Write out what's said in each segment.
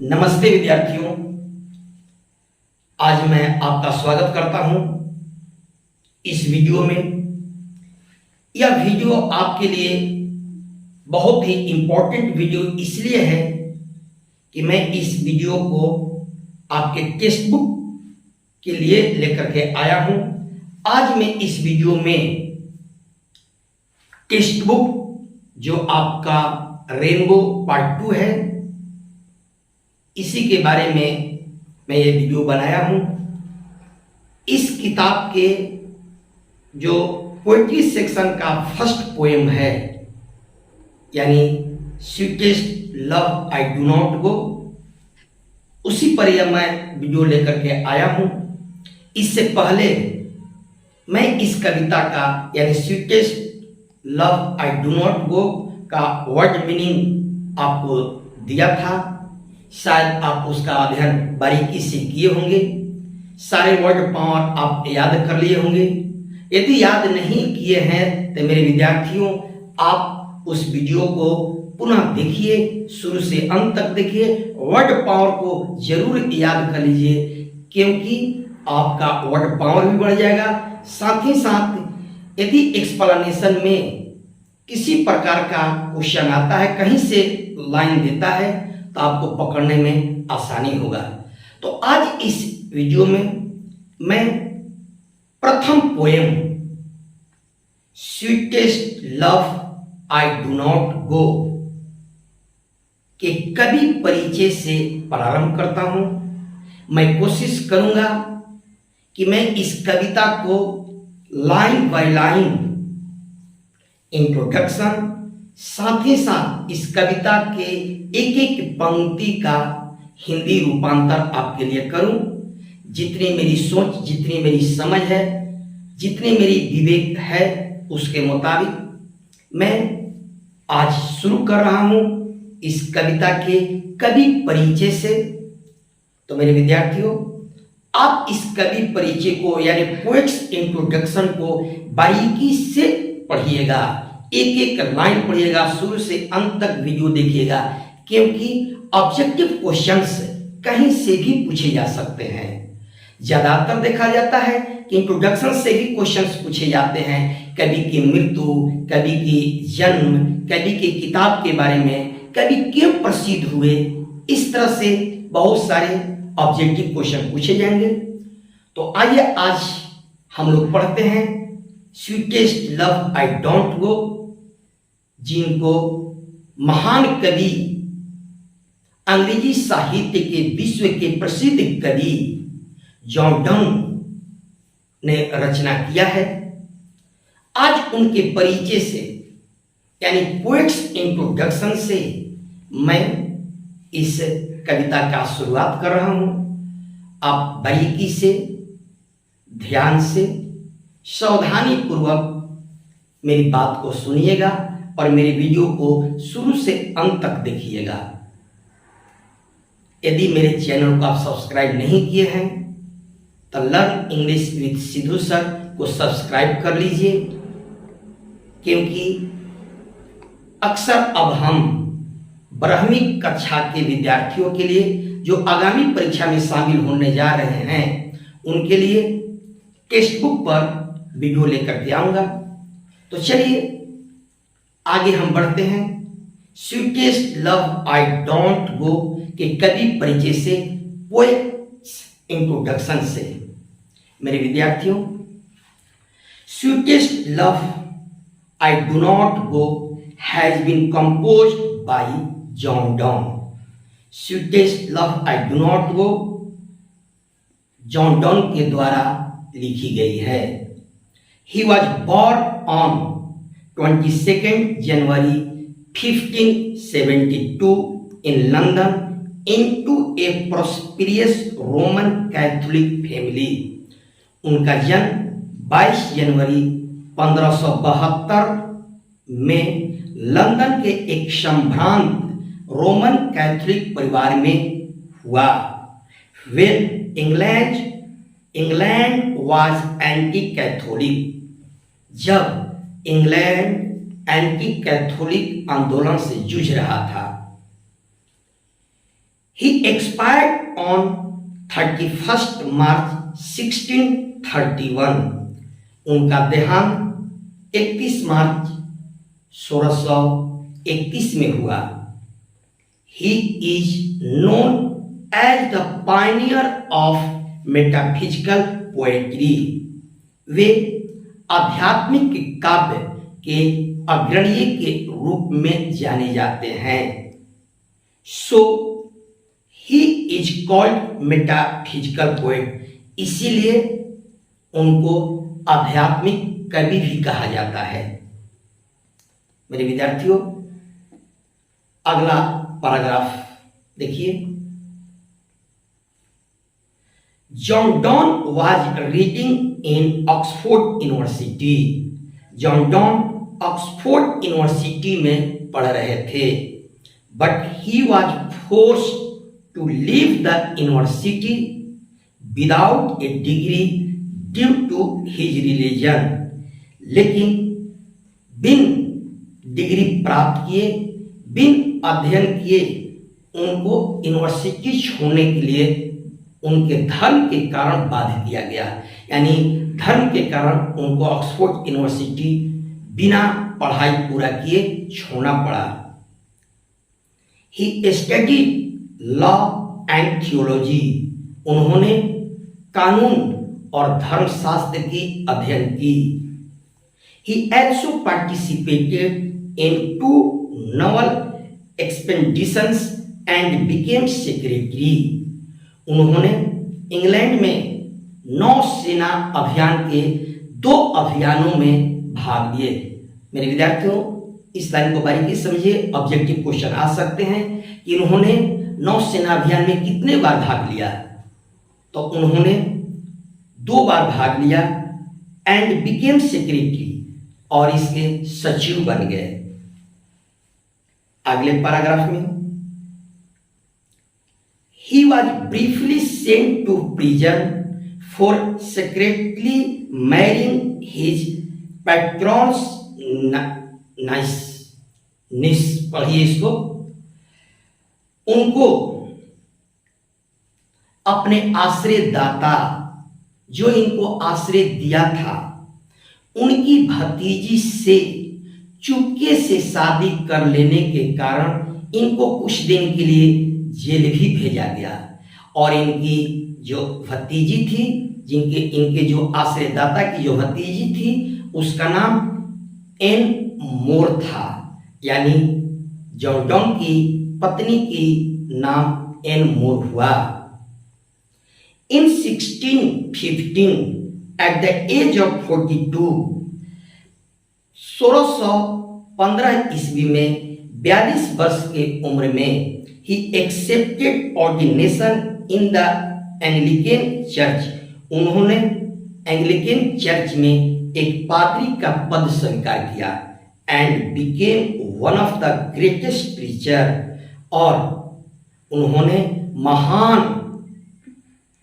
नमस्ते विद्यार्थियों, आज मैं आपका स्वागत करता हूं इस वीडियो में। यह वीडियो आपके लिए बहुत ही इम्पोर्टेंट वीडियो इसलिए है कि मैं इस वीडियो को आपके टेक्स्ट बुक के लिए लेकर के आया हूं। आज मैं इस वीडियो में टेक्स्ट बुक जो आपका रेनबो पार्ट 2 है, इसी के बारे में मैं ये वीडियो बनाया हूं। इस किताब के जो पोएट्री सेक्शन का फर्स्ट पोएम है, यानी sweetest love I do not गो, उसी पर यह मैं वीडियो लेकर के आया हूं। इससे पहले मैं इस कविता का यानी sweetest love I do not गो का वर्ड मीनिंग आपको दिया था। शायद आप उसका अध्ययन बारीकी से किए होंगे, सारे वर्ड पावर आप याद कर लिए होंगे। यदि याद नहीं किए हैं तो मेरे विद्यार्थियों, आप उस वीडियो को पुनः देखिए, शुरू से अंत तक देखिए, वर्ड पावर को जरूर याद कर लीजिए, क्योंकि आपका वर्ड पावर भी बढ़ जाएगा। साथ ही साथ यदि एक्सप्लेनेशन में किसी प्रकार का क्वेश्चन आता है, कहीं से लाइन देता है, तो आपको पकड़ने में आसानी होगा। तो आज इस वीडियो में मैं प्रथम poem sweetest love I do not गो के कवि परिचय से प्रारंभ करता हूं। मैं कोशिश करूंगा कि मैं इस कविता को लाइन बाय लाइन इंट्रोडक्शन, साथ ही साथ इस कविता के एक एक पंक्ति का हिंदी रूपांतर आपके लिए करूं। जितनी मेरी सोच, जितनी मेरी समझ है, जितनी मेरी विवेक है, उसके मुताबिक मैं आज शुरू कर रहा हूं इस कविता के कवि परिचय से। तो मेरे विद्यार्थियों, आप इस कवि परिचय को यानी पोएट्स इंट्रोडक्शन को बारीकी से पढ़िएगा, एक एक लाइन पढ़िएगा, शुरू से अंत तक वीडियो देखिएगा, क्योंकि ऑब्जेक्टिव क्वेश्चंस कहीं से भी पूछे जा सकते हैं। ज्यादातर देखा जाता है कि इंट्रोडक्शन से भी क्वेश्चंस पूछे जाते हैं, कवि की मृत्यु, कवि की जन्म, कवि की किताब के बारे में, कवि क्यों प्रसिद्ध हुए, इस तरह से बहुत सारे ऑब्जेक्टिव क्वेश्चन पूछे जाएंगे। तो आइए आज हम लोग पढ़ते हैं स्वीटेस्ट लव आई डोंट गो, जिनको महान कवि, अंग्रेजी साहित्य के विश्व के प्रसिद्ध कवि जॉन डन ने रचना किया है। आज उनके परिचय से यानी पोएट्स इंट्रोडक्शन से मैं इस कविता का शुरुआत कर रहा हूं। आप बारीकी से, ध्यान से, सावधानी पूर्वक मेरी बात को सुनिएगा और मेरे वीडियो को शुरू से अंत तक देखिएगा। यदि मेरे चैनल को आप सब्सक्राइब नहीं किए हैं तो learn English with Sidhu sir को सब्सक्राइब कर लीजिए, क्योंकि अक्सर अब हम 12वीं कक्षा के विद्यार्थियों के लिए जो आगामी परीक्षा में शामिल होने जा रहे हैं, उनके लिए टेक्स्ट बुक पर वीडियो लेकर के आऊंगा। तो चलिए आगे हम बढ़ते हैं sweetest love I don't go के कवि परिचय से, पोएट्स इंट्रोडक्शन से। मेरे विद्यार्थियों, sweetest love I do not go has been composed by John Donne. Sweetest love I do not go John Donne के द्वारा लिखी गई है। He was born on 22nd January 1572 in London into a prosperous Roman Catholic family. उनका जन्म 22 जनवरी 1572 में London के एक संभ्रांत रोमन कैथोलिक परिवार में हुआ। When England was anti-Catholic, जब इंग्लैंड एंटी कैथोलिक आंदोलन से जूझ रहा था। ही एक्सपायर्ड ऑन 31 मार्च 1631। उनका देहांत 31 मार्च 1631 में हुआ। He is known as the pioneer of metaphysical poetry. वे आध्यात्मिक काव्य के अग्रणी के रूप में जाने जाते हैं। So he is called metaphysical poet, इसीलिए उनको आध्यात्मिक कवि भी कहा जाता है। मेरे विद्यार्थियों, अगला पैराग्राफ देखिए। John Donne was reading in Oxford University। John Donne Oxford university में पढ़ रहे थे, but he was forced to leave the university without a degree due to his religion। लेकिन बिन डिग्री प्राप्त किए, बिन अध्ययन किए, उनको यूनिवर्सिटी छोड़ने के लिए उनके धर्म के कारण बाध्य किया गया। यानी धर्म के कारण उनको ऑक्सफोर्ड यूनिवर्सिटी बिना पढ़ाई पूरा किए छोड़ना पड़ा। He studied law and theology. उन्होंने कानून और धर्मशास्त्र की अध्ययन की। ही also participated in 2 naval expeditions and became secretary। उन्होंने इंग्लैंड में नौसेना अभियान के 2 अभियानों में भाग लिए। मेरे विद्यार्थियों, इस लाइन को बारीकी समझिए, ऑब्जेक्टिव क्वेश्चन आ सकते हैं कि उन्होंने नौसेना अभियान में कितने बार भाग लिया। तो उन्होंने 2 बार भाग लिया एंड बिकेम सेक्रेटरी, और इसके सचिव बन गए। अगले पैराग्राफ में, he was briefly sent to prison for secretly marrying his patron's niece। पढ़िए इसको। उनको अपने आश्रयदाता, जो इनको आश्रय दिया था, उनकी भतीजी से चुपके से शादी कर लेने के कारण इनको कुछ दिन के लिए जेल भी भेजा गया। और इनकी जो भतीजी थी, इनके जो आश्रयदाता की जो भतीजी थी, उसका नाम एन मोर था। यानी जॉन डॉन की पत्नी की नाम एन मोर हुआ। इन 1615 एट द एज ऑफ 42, 1615 ईस्वी में 42 वर्ष के उम्र में he accepted ordination in the Anglican Church। उन्होंने एंग्लिकन चर्च में एक पादरी का पद स्वीकार किया and became one of the greatest preacher। और उन्होंने महान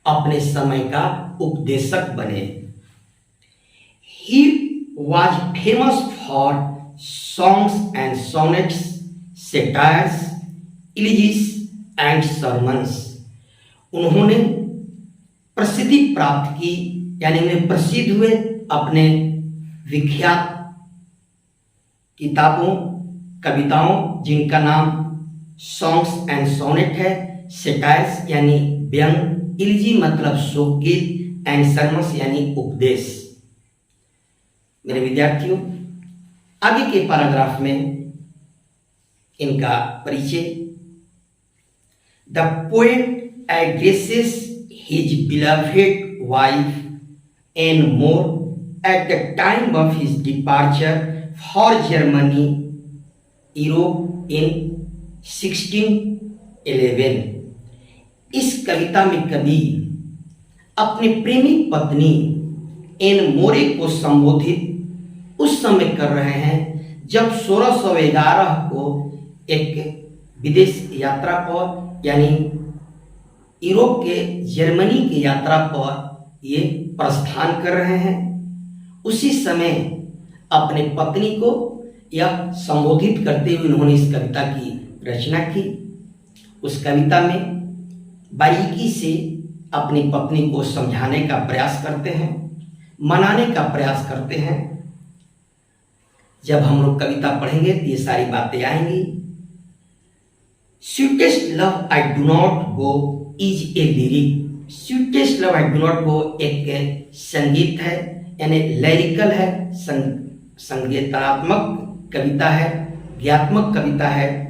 अपने समय का उपदेशक बने। He was famous for songs and sonnets, satires, elegies and sermons। उन्होंने प्रसिद्धि प्राप्त की, यानी उन्हें प्रसिद्ध हुए अपने विख्यात किताबों, कविताओं, जिनका नाम सॉन्ग्स एंड सोनेट है, सेटायर्स यानी व्यंग, इलजी मतलब शोकगीत, एंड सरमस यानी उपदेश। मेरे विद्यार्थियों, आगे के पैराग्राफ में इनका परिचय। The poet addresses his beloved wife N more at the time of his departure for Germany Europe in 1611। इस कविता में कवि अपने प्रेमी पत्नी एन मोरे को संबोधित उस समय कर रहे हैं जब 1611 को एक विदेश यात्रा पर, यानी यूरोप के जर्मनी की यात्रा पर ये प्रस्थान कर रहे हैं। उसी समय अपने पत्नी को यह संबोधित करते हुए उन्होंने इस कविता की रचना की। उस कविता में बारीकी से अपनी पत्नी को समझाने का प्रयास करते हैं, मनाने का प्रयास करते हैं। जब हम लोग कविता पढ़ेंगे तो ये सारी बातें आएंगी। Sweetest love I do not go is a lyric. Sweetest love I do not गो एक संगीत है, यानी लैरिकल है, संगीतात्मक कविता है, ज्ञात्मक कविता है।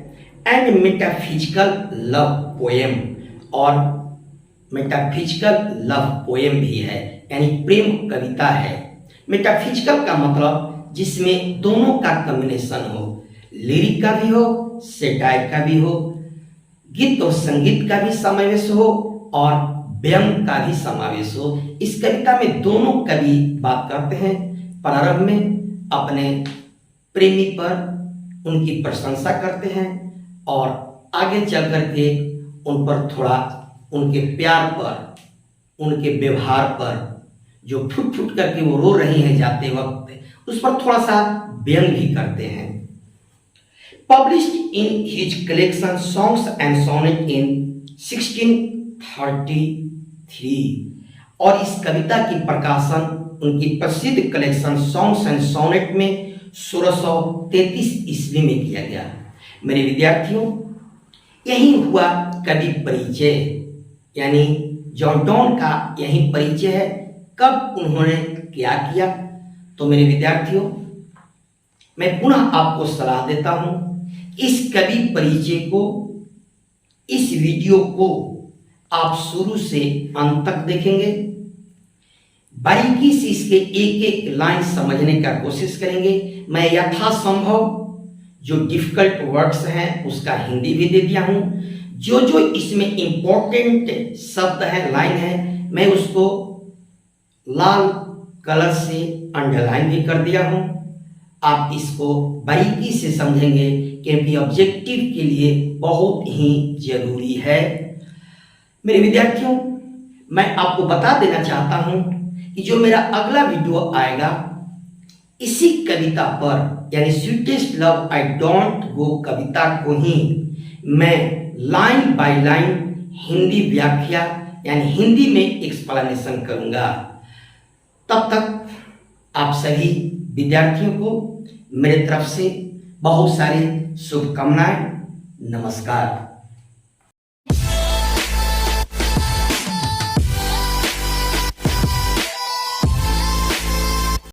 एंड मेटाफिजिकल लव पोएम, और मेटाफिजिकल लव पोएम भी है, यानी प्रेम कविता है। मेटाफिजिकल का मतलब जिसमें दोनों का कॉम्बिनेशन हो, लिरिक का भी हो, सेटायर का भी हो, गीत और संगीत का भी समावेश हो और व्यंग का भी समावेश हो। इस कविता में दोनों कवि बात करते हैं। प्रारंभ में अपने प्रेमी पर उनकी प्रशंसा करते हैं और आगे चल करके उन पर थोड़ा उनके प्यार पर, उनके व्यवहार पर, जो फुट फुट करके वो रो रही हैं जाते वक्त, उस पर थोड़ा सा व्यंग भी करते हैं। Published in his collection songs and sonnet in 1633, और इस कविता की प्रकाशन उनकी प्रसिद्ध कलेक्शन सॉन्ग्स एंड सोनेट में 1633 ईस्वी में किया गया। मेरे विद्यार्थियों, यही हुआ कवि परिचय, यानी जॉन डॉन का यही परिचय है। कब उन्होंने क्या किया? तो मेरे विद्यार्थियों, मैं पुनः आपको सलाह देता हूं, इस कवि परिचय को, इस वीडियो को आप शुरू से अंत तक देखेंगे, बारीकी से इसके एक एक लाइन समझने का कोशिश करेंगे। मैं यथासंभव जो डिफिकल्ट वर्ड्स हैं उसका हिंदी भी दे दिया हूं। जो जो इसमें इंपॉर्टेंट शब्द है, लाइन है, मैं उसको लाल कलर से अंडरलाइन भी कर दिया हूं। आप इसको बारीकी से समझेंगे क्योंकि ऑब्जेक्टिव के लिए बहुत ही जरूरी है। मेरे विद्यार्थियों, मैं आपको बता देना चाहता हूं कि जो मेरा अगला वीडियो आएगा इसी कविता पर, यानी sweetest love I don't go कविता को ही मैं लाइन बाय लाइन हिंदी व्याख्या, यानी हिंदी में एक्सप्लेनेशन करूंगा। तब तक आप सभी विद्यार्थियों को मेरे तरफ से बहुत सारी शुभकामनाएं। नमस्कार।